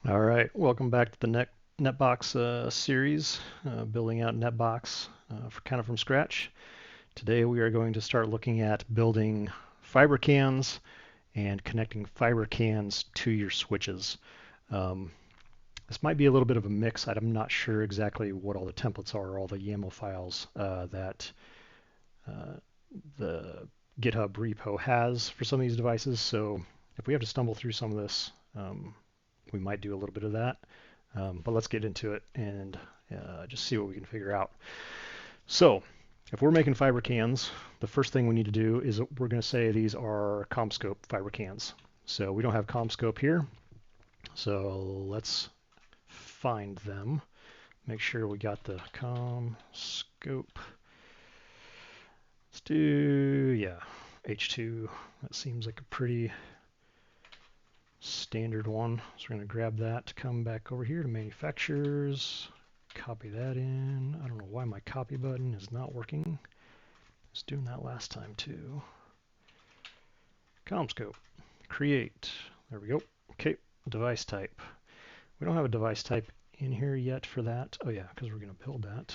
All right, welcome back to the NetBox series, building out NetBox kind of from scratch. Today we are going to start looking at building fiber cans and connecting fiber cans to your switches. Um, this might be a little bit of a mix. I'm not sure exactly what all the templates are, all the YAML files that uh, the GitHub repo has for some of these devices. So if we have to stumble through some of this, we might do a little bit of that. But let's get into it and just see what we can figure out. So if we're making fiber cans, the first thing we need to do is we're going to say these are CommScope fiber cans. So we don't have CommScope here. So let's find them. Make sure we got the CommScope. Let's do, yeah, H2. That seems like a pretty standard one. So we're going to grab that, come back over here to manufacturers, copy that in. I don't know why my copy button is not working. I was doing that last time too. CommScope, create. There we go. Okay, device type. We don't have a device type in here yet for that. Oh yeah, because we're going to build that.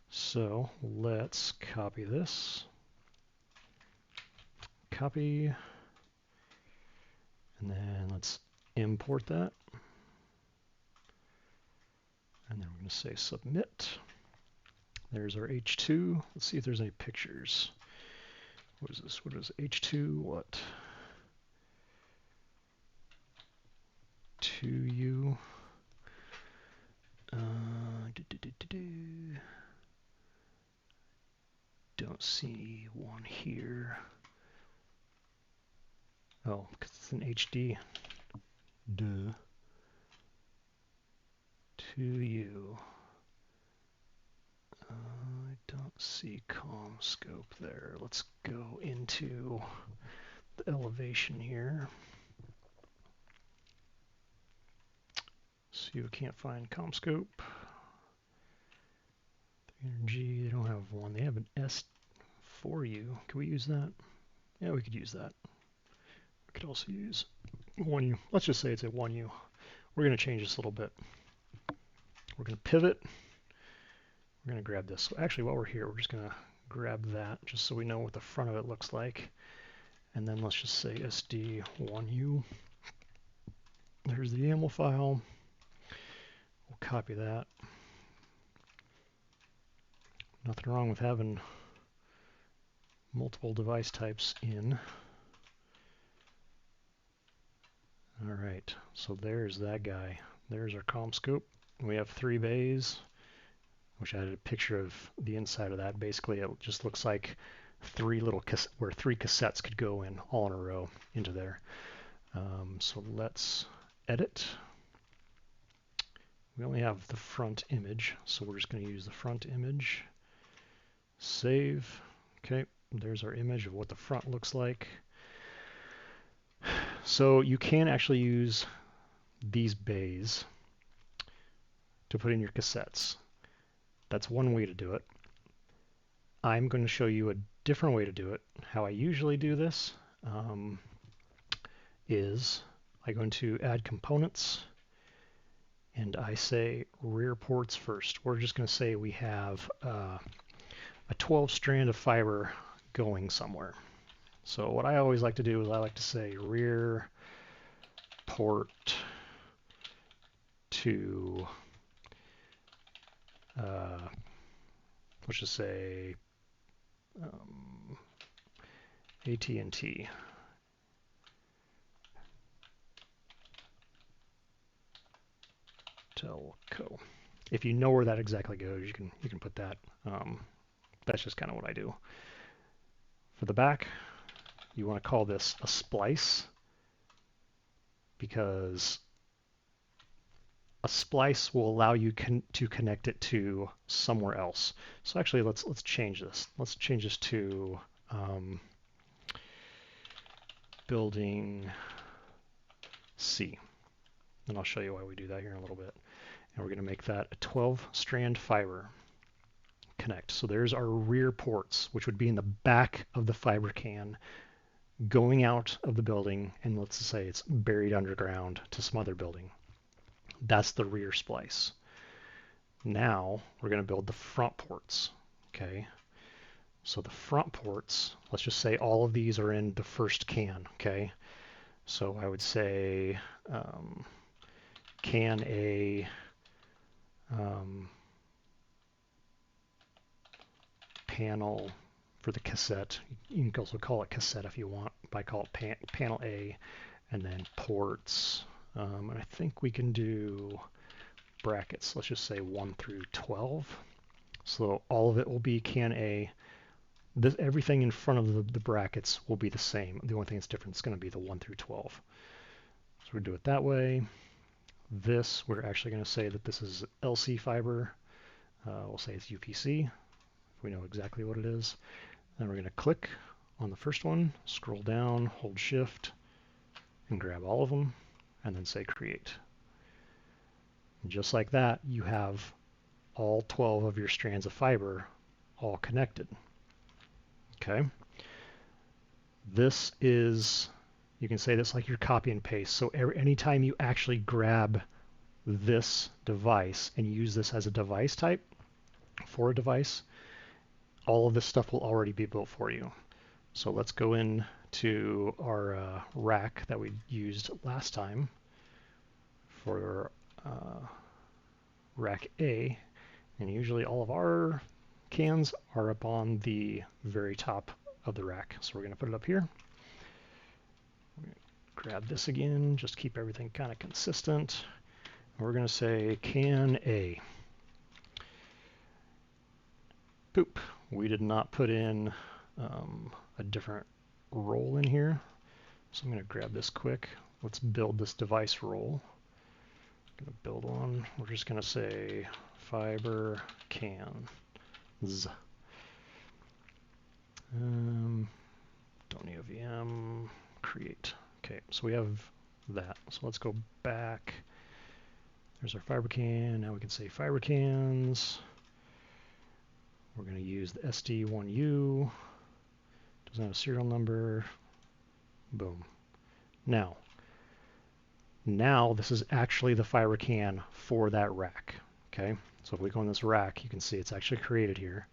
So let's copy this. Copy. And then let's import that. And then we're going to say submit. There's our H2. Let's see if there's any pictures. What is this? What is H2? What? 2U. Don't see one here. Oh, because it's an HD. Duh. 2U. I don't see CommScope there. Let's go into the elevation here. See if we can't find CommScope. Energy, they don't have one. They have an S4U. Can we use that? Yeah, we could use that. We could also use 1U. Let's just say it's a 1U. We're going to change this a little bit. We're going to pivot. We're going to grab this. So actually, while we're here, we're just going to grab that just so we know what the front of it looks like. And then let's just say SD1U. There's the YAML file. We'll copy that. Nothing wrong with having multiple device types in. All right, so there's that guy. There's our CommScope. We have 3 bays, which I had a picture of the inside of that. Basically, it just looks like 3 cassettes could go in all in a row into there. So let's edit. We only have the front image, so we're just going to use the front image. Save. Okay, there's our image of what the front looks like. So you can actually use these bays to put in your cassettes. That's one way to do it. I'm going to show you a different way to do it. How I usually do this is I go into add components and I say rear ports first. We're just going to say we have a 12 strand of fiber going somewhere. So what I always like to do is I like to say rear port to let's just say AT&T. Telco. If you know where that exactly goes, you can put that. That's just kind of what I do. For the back, you want to call this a splice because a splice will allow you to connect it to somewhere else. So actually, let's change this. Let's change this to building C. And I'll show you why we do that here in a little bit. And we're going to make that a 12-strand fiber connect. So there's our rear ports, which would be in the back of the fiber can going out of the building, and let's say it's buried underground to some other building. That's the rear splice. Now we're going to build the front ports. Okay, so the front ports, let's just say all of these are in the first can. Okay, so I would say can A, panel for the cassette. You can also call it cassette if you want, but I call it panel A, and then ports. And I think we can do brackets. Let's just say 1 through 12. So all of it will be can A. Everything in front of the brackets will be the same. The only thing that's different is going to be the 1 through 12. So we do it that way. This, we're actually going to say that this is LC fiber. We'll say it's UPC, if we know exactly what it is. Then we're going to click on the first one, scroll down, hold shift, and grab all of them, and then say create. And just like that, you have all 12 of your strands of fiber all connected. Okay. This is, you can say this like your copy and paste. So anytime you actually grab this device and use this as a device type for a device, all of this stuff will already be built for you. So let's go into our rack that we used last time for rack A, and usually all of our cans are up on the very top of the rack. So we're going to put it up here. Grab this again, just keep everything kind of consistent. We're going to say can A. Boop. We did not put in a different role in here. So I'm going to grab this quick. Let's build this device role. I'm going to build one. We're just going to say fiber cans. Don't need a VM. Create. Okay, so we have that. So let's go back. There's our fiber can. Now we can say fiber cans. We're going to use the SD1U. Doesn't have a serial number. Boom. Now this is actually the fiber can for that rack. Okay, so if we go in this rack, you can see it's actually created here.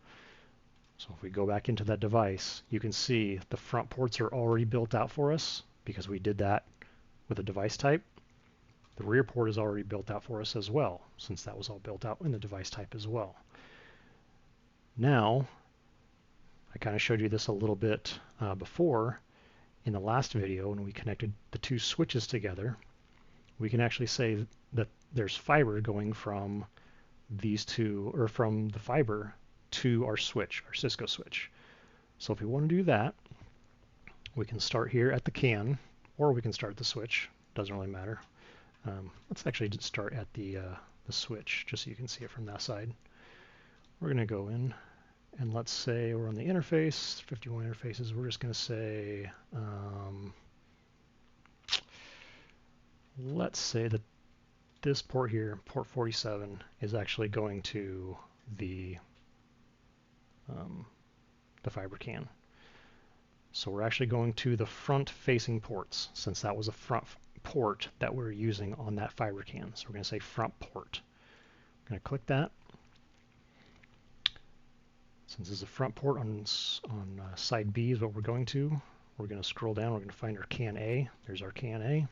So if we go back into that device, you can see the front ports are already built out for us because we did that with a device type. The rear port is already built out for us as well, since that was all built out in the device type as well. Now, I kind of showed you this a little bit before in the last video when we connected the two switches together. We can actually say that there's fiber going from these two, or from the fiber to our switch, our Cisco switch. So if we want to do that, we can start here at the can, or we can start at the switch. Doesn't really matter. Let's actually just start at the switch, just so you can see it from that side. We're going to go in, and let's say we're on the interface, 51 interfaces. We're just going to say, let's say that this port here, port 47, is actually going to the fiber can. So we're actually going to the front-facing ports, since that was a front port that we're using on that fiber can. So we're going to say front port. I'm going to click that. Since this is a front port on side B is what we're going to scroll down. We're going to find our can A. There's our can A.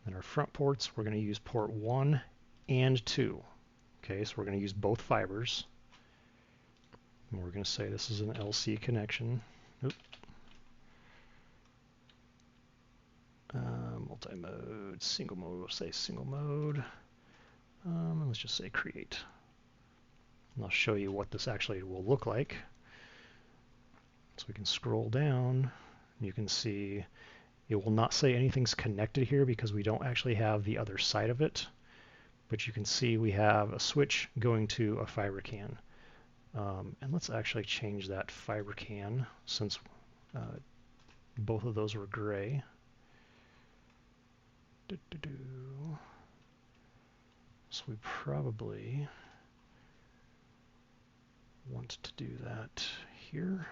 And our front ports, we're going to use port 1 and 2. Okay, so we're going to use both fibers. And we're going to say this is an LC connection. Oop. Multi-mode, single mode, we'll say single mode. And let's just say create. And I'll show you what this actually will look like. So we can scroll down, and you can see it will not say anything's connected here because we don't actually have the other side of it. But you can see we have a switch going to a fiber can. And let's actually change that fiber can since both of those were gray. So we probably want to do that here.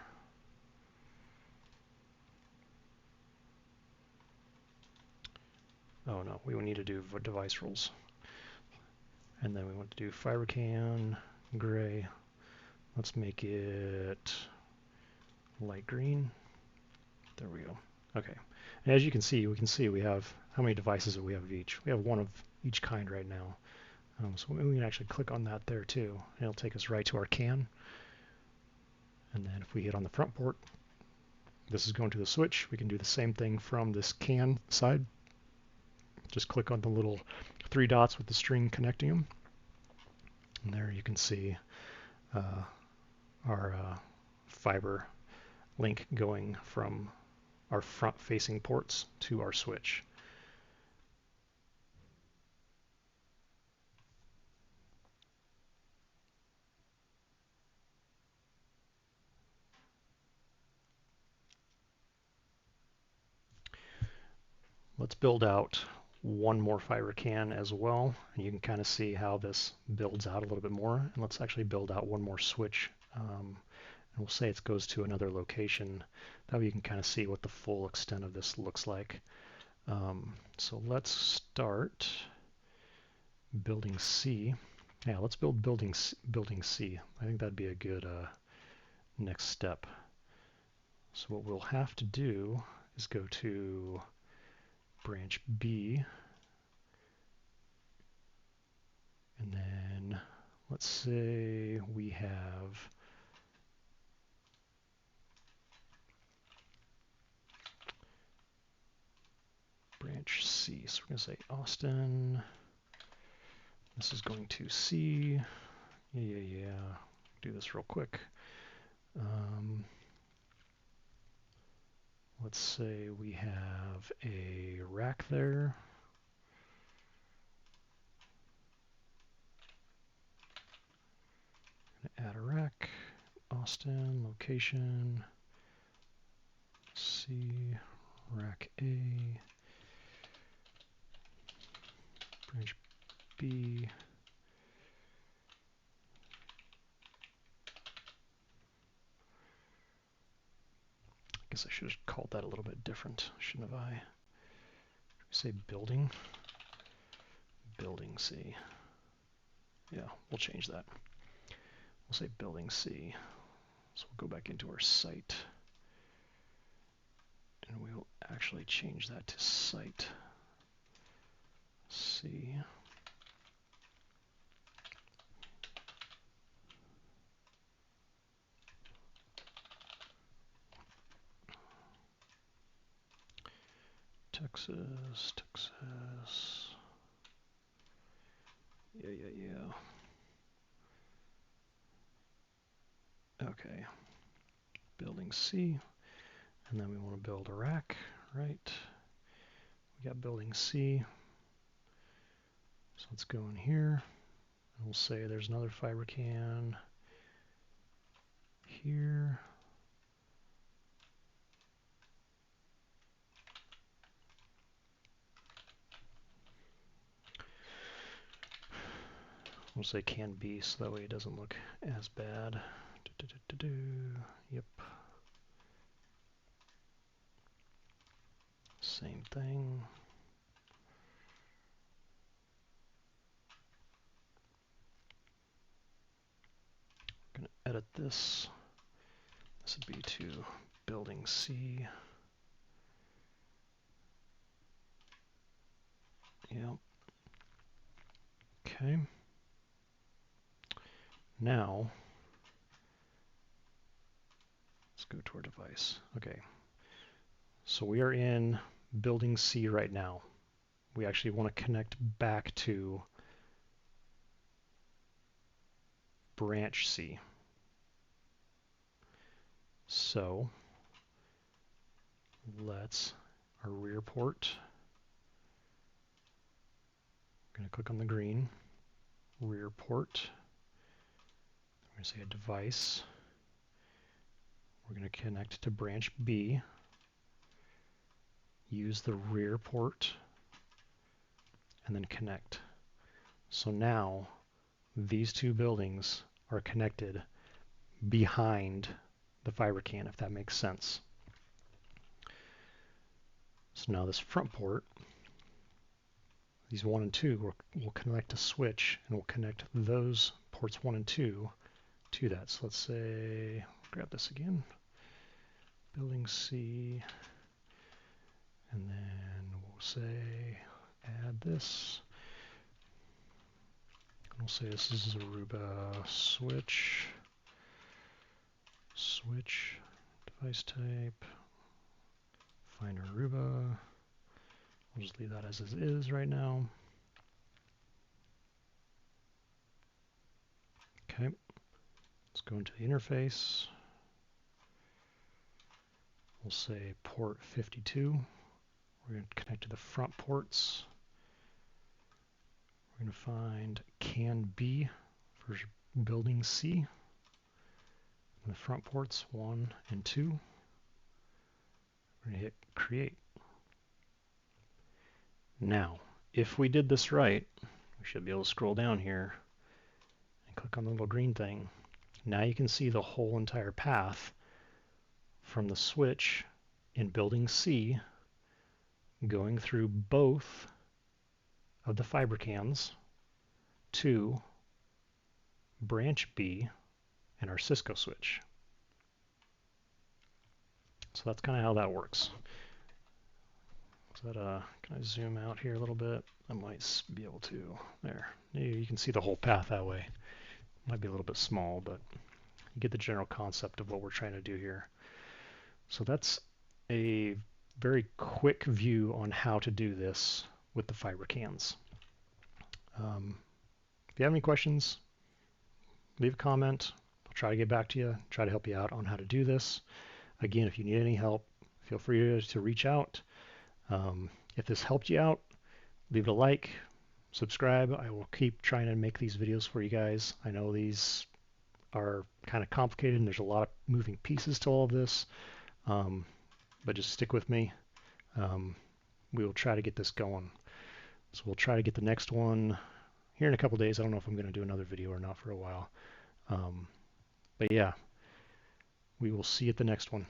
Oh no, we need to do device rules. And then we want to do FiberCAN gray. Let's make it light green. There we go. Okay. And as you can see, we have how many devices that we have of each. We have one of each kind right now. So we can actually click on that there too. And it'll take us right to our CAN. And then if we hit on the front port, this is going to the switch. We can do the same thing from this CAN side. Just click on the little 3 dots with the string connecting them. And there you can see our fiber link going from our front-facing ports to our switch. Let's build out one more fiber CAN as well, and you can kind of see how this builds out a little bit more. And let's actually build out one more switch, and we'll say it goes to another location. That way you can kind of see what the full extent of this looks like. So let's start building C. Yeah, let's build building C. I think that'd be a good next step. So what we'll have to do is go to branch B, and then let's say we have branch C. So we're going to say Austin. This is going to C. Yeah. Do this real quick. Let's say we have a rack there. Add a rack. Austin, location, C, rack A, branch B, I guess I should have called that a little bit different, shouldn't have I? Say building C. Yeah, we'll change that. We'll say building C. So we'll go back into our site, and we will actually change that to site C. Texas. Yeah. Okay. Building C. And then we want to build a rack, right? We got building C. So let's go in here. And we'll say there's another fiber CAN here. We'll say CAN B so that way it doesn't look as bad. Yep. Same thing. I'm going to edit this. This would be to building C. Yep. Okay. Now, let's go to our device. Okay. So we are in building C right now. We actually want to connect back to branch C. So let's, our rear port, I'm going to click on the green, rear port. I'm going to say a device. We're going to connect to branch B, use the rear port, and then connect. So now these two buildings are connected behind the fiber CAN, if that makes sense. So now this front port, these 1 and 2 will connect a switch, and we'll connect those ports 1 and 2 to that. So let's say, grab this again, building C, and then we'll say add this. And we'll say this is Aruba switch, device type, find Aruba. We'll just leave that as it is right now. Okay, let's go into the interface. We'll say port 52. We're going to connect to the front ports. We're going to find CAN B for building C. And the front ports 1 and 2. We're going to hit create. Now, if we did this right, we should be able to scroll down here and click on the little green thing. Now you can see the whole entire path from the switch in building C going through both of the fiber cans to branch B and our Cisco switch. So that's kind of how that works. So that, can I zoom out here a little bit? I might be able to. There. You can see the whole path that way. Might be a little bit small, but you get the general concept of what we're trying to do here. So that's a very quick view on how to do this with the fiber cans. If you have any questions, leave a comment. I'll try to get back to you, try to help you out on how to do this. Again, if you need any help, feel free to reach out. If this helped you out, leave it a like, subscribe. I will keep trying to make these videos for you guys. I know these are kind of complicated and there's a lot of moving pieces to all of this, but just stick with me. We will try to get this going. So we'll try to get the next one here in a couple days. I don't know if I'm going to do another video or not for a while. But yeah, we will see you at the next one.